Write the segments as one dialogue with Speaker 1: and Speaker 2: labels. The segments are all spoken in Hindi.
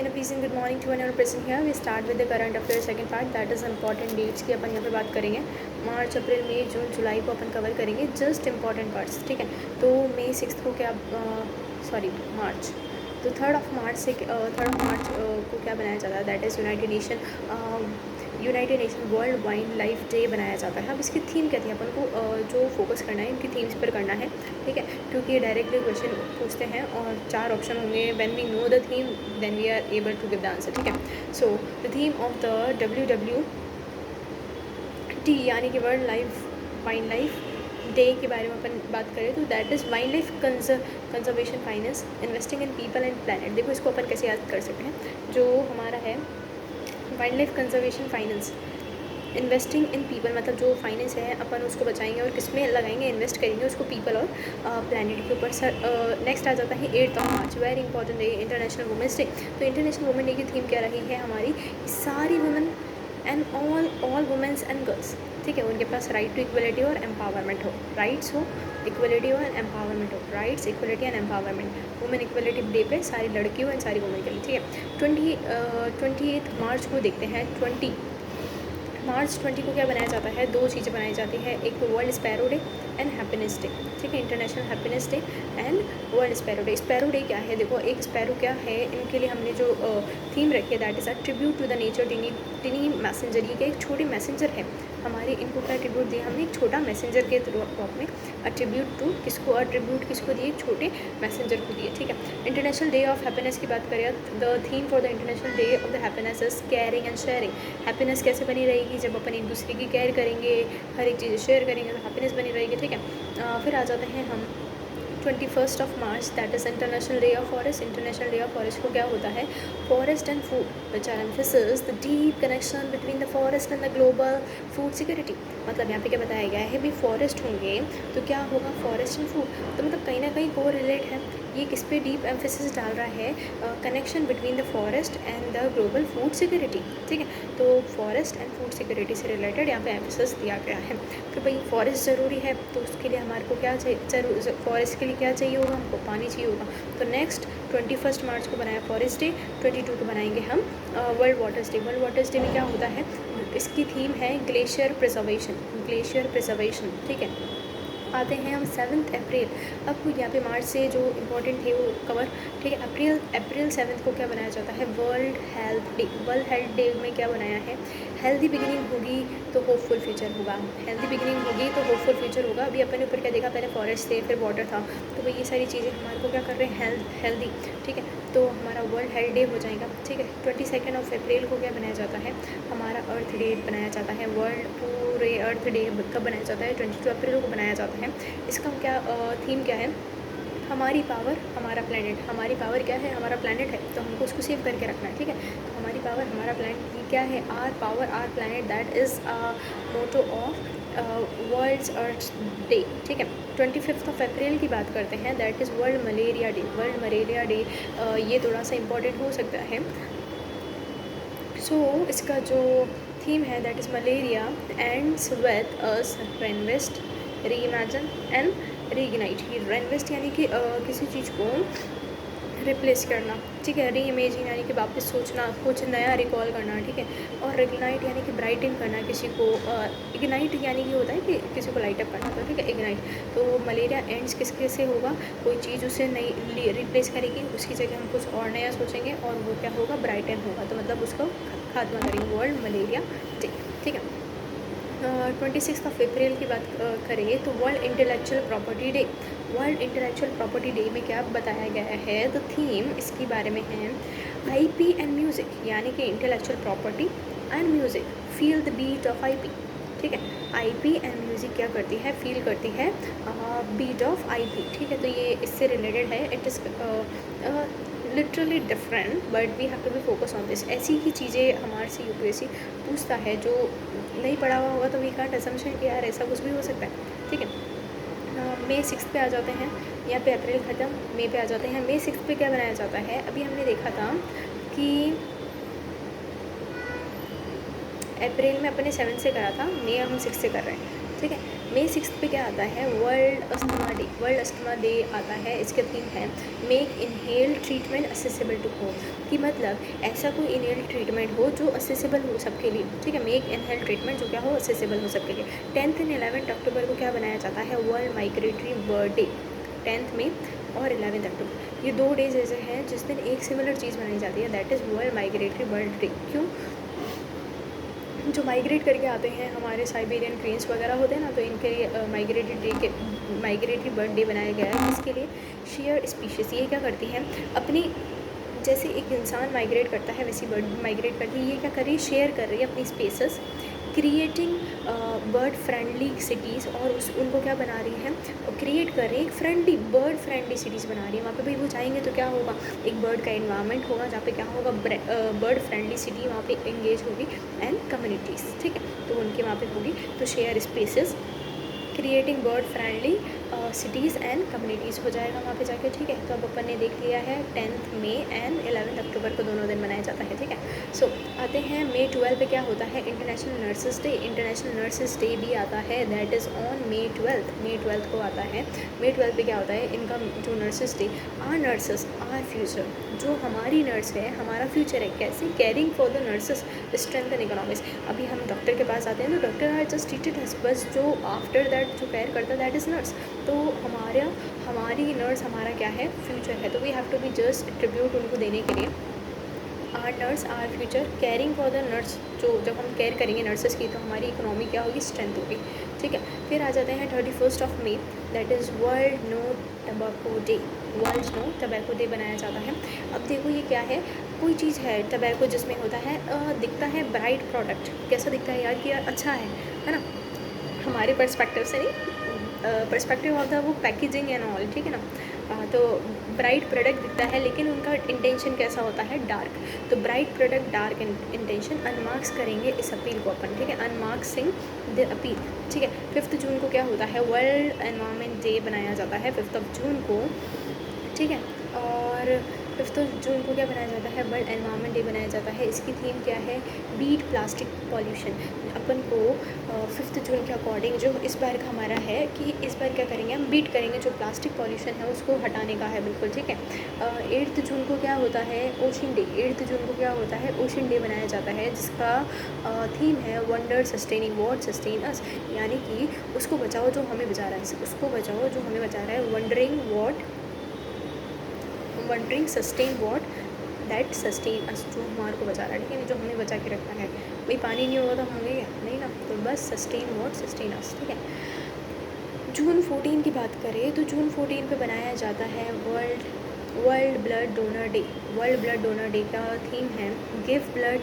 Speaker 1: and a peace and good morning to one present here. We start with the current affairs second part, that is important dates की अपन यहाँ पे बात करेंगे. मार्च, अप्रैल, मई, जून, जुलाई को अपन कवर करेंगे, जस्ट इंपॉर्टेंट पार्ट्स. ठीक है, तो मई 6 को क्या मार्च, तो थर्ड ऑफ मार्च को क्या बनाया जाता है, that is United nation world wild life day बनाया जाता है. अब इसकी थीम क्या थी, अपन को जो फोकस करना है इनकी थीम्स पर करना है. ठीक है, क्योंकि ये डायरेक्टली क्वेश्चन पूछते हैं और 4 ऑप्शन होंगे. When we know the theme then we are able to give the answer. ठीक है, so the theme of the WWT यानी कि वर्ल्ड वाइल्ड लाइफ डे के बारे में अपन बात करें तो that is wild life conservation finance investing in people and planet. देखो इसको अपन कैसे याद कर सकते हैं. जो हमारा है wild life conservation finance investing in people, मतलब जो फाइनेंस है अपन उसको बचाएंगे और किस में लगाएंगे, इन्वेस्ट करेंगे उसको पीपल और प्लानट के ऊपर. नेक्स्ट आ जाता है 8 मार्च, very important day, international women's day. तो इंटरनेशनल वुमेन डे की थीम क्या रही है हमारी, सारी women and all women's and girls. ठीक है, उनके पास राइट टू इक्वलिटी और एम्पावरमेंट हो, राइट्स हो, इक्वलिटी और एम्पावरमेंट हो, rights, equality and empowerment. Women equality day पे सारी लड़कियों एंड सारी वुमेन के लिए. ठीक है, 28 मार्च को देखते हैं. मार्च 20 को क्या बनाया जाता है, 2 चीज़ें बनाई जाती है, एक तो world sparrow day and happiness day. ठीक है, international happiness day and world sparrow day. Sparrow day क्या है, देखो एक स्पैरो क्या है, इनके लिए हमने जो थीम रखी है that is a tribute to the nature tiny messenger. ये क्या एक छोटे मैसेंजर है हमारे, इनको क्या ट्रिब्यूट दिया हमने, एक छोटा मैसेंजर के रूप में. अट्रीब्यूट किसको दिए, एक छोटे मैसेंजर को दिए. ठीक है, इंटरनेशनल डे ऑफ हैप्पीनेस की बात करें, the theme for the international day of the happiness is caring and sharing. Happiness कैसे बनी रहेगी, जब अपन एक दूसरे की केयर करेंगे, हर एक चीज़ शेयर करेंगे तो हैप्पीनेस बनी रहेगी. ठीक है, फिर आ जाते हैं हम 21 मार्च, that is international day of forest. International day of forest को क्या होता है, forest and food which are emphasis the deep connection between the forest and the global food security. मतलब यहाँ पे क्या बताया गया है, भी फॉरेस्ट होंगे तो क्या होगा, फॉरेस्ट एंड फूड, तो मतलब कहीं ना कहीं को रिलेट है. ये किस पे डीप एम्फेसिस डाल रहा है, connection between the forest and the global food security. ठीक है, तो फॉरेस्ट एंड फूड सिक्योरिटी से रिलेटेड यहाँ पे एम्फेसिस दिया गया है. तो भाई फॉरेस्ट ज़रूरी है, तो उसके लिए हमारे को क्या चाहिए, फॉरेस्ट के लिए क्या चाहिए होगा, हमको पानी चाहिए होगा. तो नेक्स्ट 21 मार्च को बनाया फॉरेस्ट डे, 22 को बनाएंगे हम world waters day. World waters day में क्या होता है, इसकी थीम है ग्लेशियर प्रिजर्वेशन. ठीक है, आते हैं हम 7 अप्रैल. अब यहाँ पे मार्च से जो इम्पोर्टेंट थे वो कवर. ठीक है, अप्रैल 7 को क्या बनाया जाता है, world health day. World health day में क्या बनाया है, हेल्दी बिगिनिंग होगी तो होपफुल फ्यूचर होगा, हेल्दी बिगिनिंग होगी तो होपफुल फ्यूचर होगा. अभी अपन ने ऊपर क्या देखा, पहले फॉरेस्ट थे फिर वाटर था, तो भाई ये सारी चीज़ें हमारे को क्या कर रहे हैं, हेल्दी. ठीक है, तो हमारा वर्ल्ड हेल्थ डे हो जाएगा. ठीक है, 22 अप्रैल को क्या बनाया जाता है, हमारा अर्थ डे बनाया जाता है. वर्ल्ड पूरे अर्थ डे कब बनाया जाता है, 22 अप्रैल को बनाया जाता है. इसका क्या थीम क्या है, हमारी पावर हमारा प्लैनेट. हमारी पावर क्या है, हमारा प्लैनेट है, तो हमको उसको सेव करके रखना है. ठीक है, तो हमारी पावर हमारा प्लैनेट ये क्या है, our power our planet, that is motto of world's earth day. ठीक है, 25 अप्रैल की बात करते हैं, that is world malaria day. World malaria day ये थोड़ा सा इम्पोर्टेंट हो सकता है. सो इसका जो थीम है that is malaria ends with us reinvest reimagine and reignite. Reinvest यानी कि किसी चीज़ को रिप्लेस करना. ठीक है, रीइमेजिन यानी कि वापस सोचना, कुछ नया रिकॉल करना. ठीक है, और इग्नाइट यानी कि ब्राइटन करना किसी को. इग्नाइट यानी कि होता है कि किसी को लाइट अप करना. तो ठीक है, इग्नाइट. तो मलेरिया एंड्स किसके से होगा, कोई चीज़ उसे नई रिप्लेस करेगी, उसकी जगह हम कुछ और नया सोचेंगे और वो क्या होगा, ब्राइटन होगा, तो मतलब उसको खात्मा करेंगे, वर्ल्ड मलेरिया डे. ठीक है, 26 अप्रैल की बात करें तो world intellectual property day. World intellectual property day में क्या बताया गया है, तो थीम इसके बारे में है IP एंड म्यूज़िक, यानी कि intellectual property and music feel the beat of IP. ठीक है, IP एंड म्यूज़िक क्या करती है, फील करती है बीट ऑफ IP. ठीक है, तो ये इससे रिलेटेड है. It is literally different but we have to be focus on this. ऐसी ही चीज़ें हमारे से UPSC पूछता है, जो नहीं पढ़ा हुआ होगा तो वी कांट असम्पशन कि यार ऐसा कुछ भी हो सकता है. ठीक है, मई 6 पे आ जाते हैं, यहाँ पे अप्रैल ख़त्म, मई पे आ जाते हैं. मई 6 पे क्या बनाया जाता है, अभी हमने देखा था कि अप्रैल में अपने 7 से करा था, मई हम 6 से कर रहे हैं. ठीक है, May 6 पे क्या आता है, world asthma day. World asthma day आता है, इसका थीम है make inhale treatment accessible to home, कि मतलब ऐसा कोई इनहेल ट्रीटमेंट हो जो असेसिबल हो सबके लिए, ठीक है। मेक इनहेल ट्रीटमेंट जो क्या हो, असेसिबल हो सबके लिए। 10th एंड 11th अक्टूबर को क्या बनाया जाता है, world migratory bird day. 10th में और 11th अक्टूबर, ये 2 डेज ऐसे हैं जिस दिन एक सिमिलर चीज़ बनाई जाती है, that is world migratory bird day. क्यों, जो माइग्रेट करके आते हैं हमारे साइबेरियन क्रेन्स वगैरह होते हैं ना, तो इनके माइग्रेटरी बर्ड डे बनाया गया है। इसके लिए शेयर स्पीशीज़, ये क्या करती हैं अपनी, जैसे एक इंसान माइग्रेट करता है वैसी बर्ड माइग्रेट करती है, ये क्या कर रही है, शेयर कर रही है अपनी spaces, creating bird friendly cities, और उनको क्या बना रही है, क्रिएट कर रही है एक फ्रेंडली बर्ड फ्रेंडली सिटीज़ बना रही है। वहाँ पे भाई वो जाएंगे तो क्या होगा, एक बर्ड का इन्वायरमेंट होगा जहाँ पे क्या होगा, बर्ड फ्रेंडली सिटी वहाँ पे एंगेज होगी, एंड कम्युनिटीज़, ठीक है, तो उनके वहाँ पे होगी। तो share spaces, creating bird friendly cities and communities हो जाएगा वहाँ पे जाके, ठीक है। तो अब अपन ने देख लिया है 10th मई एंड 11th अक्टूबर को दोनों दिन मनाया जाता है, ठीक है। सो आते हैं May 12 पे क्या होता है, international nurses day. International nurses day भी आता है, that is on May 12th। May 12 को आता है। May 12 पे क्या होता है, इनका जो nurses day, our nurses our future, जो हमारी नर्स है हमारा फ्यूचर है। कैसे, caring for the nurses strength and economics. अभी हम डॉक्टर के पास आते हैं तो doctor our just treated us, बस जो आफ्टर दैट जो केयर करता है दैट इज़ नर्स। तो हमारी नर्स हमारा क्या है, फ्यूचर है। तो we have to be just tribute उनको देने के लिए, our nurse our future, caring for the nurse. जो जब हम केयर करेंगे नर्सेस की तो हमारी इकोनॉमी क्या होगी, स्ट्रेंथ होगी, ठीक है। फिर आ जाते हैं 31 मई, that is world no tobacco day. World no tobacco day बनाया जाता है। अब देखो ये क्या है, कोई चीज़ है टबैको जिसमें होता है दिखता है ब्राइट प्रोडक्ट, कैसा दिखता है यार, कि यार अच्छा है ना, हमारे पर्सपेक्टिव से नहीं, पर्सपेक्टिव ऑफ द वो पैकेजिंग एंड ऑल, ठीक है ना। तो ब्राइट प्रोडक्ट दिखता है, लेकिन उनका इंटेंशन कैसा होता है, डार्क। तो ब्राइट प्रोडक्ट डार्क इंटेंशन, अनमार्क्स करेंगे इस अपील को अपन, ठीक है, अनमार्क्सिंग द अपील, ठीक है। 5 जून को क्या होता है, वर्ल्ड एनवायरनमेंट डे बनाया जाता है 5 जून को, ठीक है। और 5 जून को क्या बनाया जाता है, वर्ल्ड एनवायरनमेंट डे बनाया जाता है। इसकी थीम क्या है, बीट प्लास्टिक पॉल्यूशन। अपन को 5 जून के अकॉर्डिंग जो इस बार का हमारा है कि इस बार क्या करेंगे, हम बीट करेंगे जो प्लास्टिक पॉल्यूशन है उसको हटाने का है, बिल्कुल, ठीक है। 8 जून को क्या होता है, ओशन डे। 8 जून को क्या होता है, ओशन डे बनाया जाता है, जिसका थीम है वंडर सस्टेनिंग वॉट सस्टेन अस, यानी कि उसको बचाओ जो हमें बचा रहा है, उसको बचाओ जो हमें बचा रहा है, wandering sustain what that sustain us, जो हमारे को बचा रहा है, ठीक है, जो हमें बचा के रखता है। भाई पानी नहीं होगा तो हम होंगे क्या, नहीं ना, तो बस सस्टेन वॉट सस्टेन अस, ठीक है। जून 14 की बात करें तो जून 14 पे बनाया जाता है world blood donor day. World blood donor day का थीम है गिव ब्लड।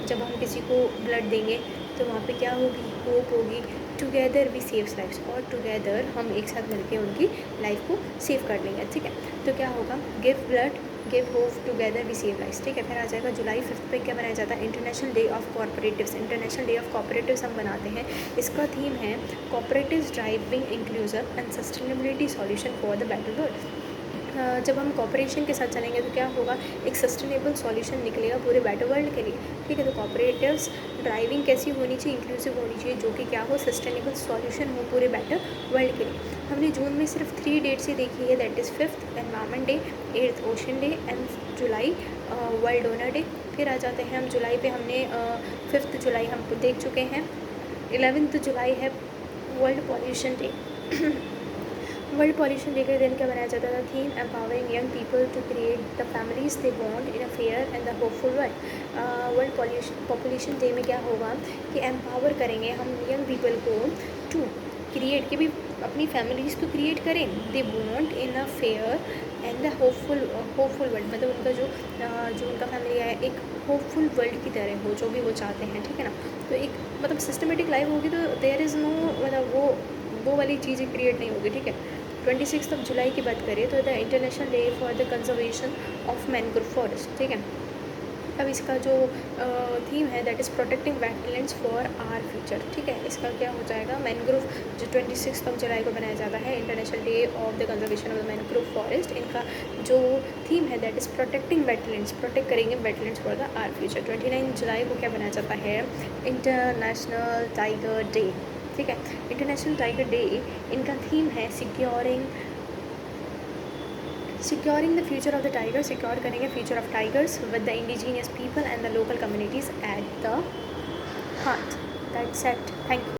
Speaker 1: जब हम किसी को ब्लड देंगे तो वहाँ पे क्या होगी, होप होगी, टुगेदर वी सेव लाइफ्स, और टुगेदर हम एक साथ मिलके उनकी लाइफ को सेव कर लेंगे, ठीक है। तो क्या होगा, give blood give hope together we save lifes, ठीक है। फिर आ जाएगा जुलाई 5 पे क्या बनाया जाता है, international day of cooperatives. International day of cooperatives हम बनाते हैं, इसका थीम है cooperatives driving inclusive and sustainability solution for the better world. जब हम कॉपरेशन के साथ चलेंगे तो क्या होगा, एक सस्टेनेबल सॉल्यूशन निकलेगा पूरे बेटर वर्ल्ड के लिए, ठीक है। तो कॉपरेटिव्स ड्राइविंग कैसी होनी चाहिए, इंक्लूसिव होनी चाहिए, जो कि क्या हो, सस्टेनेबल सॉल्यूशन हो पूरे बेटर वर्ल्ड के लिए। हमने जून में सिर्फ 3 डेट्स ही देखी है, that is 5th environment day, 8th ocean day and July world donor day. फिर आ जाते हैं हम जुलाई पे, हमने 5th जुलाई हम देख चुके हैं। 11th जुलाई है world pollution day. World pollution day के दिन क्या बनाया जाता था, theme empowering young people to create the families they want in a fair and the hopeful world. World population day में क्या होगा कि एम्पावर करेंगे हम यंग पीपल को टू क्रिएट, कि भी अपनी फैमिलीज़ तो क्रिएट करें, they want in a fair and the hopeful world, मतलब उनका जो उनका फैमिली है एक होपफुल वर्ल्ड की तरह हो, जो भी वो चाहते हैं, ठीक है ना। तो एक मतलब सिस्टमेटिक लाइफ होगी तो देयर इज़ नो, मतलब वो वाली चीज़ें क्रिएट नहीं होगी, ठीक है। 26 जुलाई की बात करें तो the international day for the conservation of mangrove forest, ठीक है। अब इसका जो थीम है that is protecting wetlands for our future, ठीक है। इसका क्या हो जाएगा, मैनग्रोव जो 26 जुलाई को बनाया जाता है, international day of the conservation of the mangrove forest. इनका जो थीम है that is protecting wetlands, protect करेंगे wetlands for the our future. 29 जुलाई को क्या बनाया जाता है, इंटरनेशनल टाइगर डे, ठीक है। इंटरनेशनल टाइगर डे, इनका थीम है securing the future of the tiger, secure करेंगे future of tigers with the indigenous people and the local communities at the heart. That's it, thank you.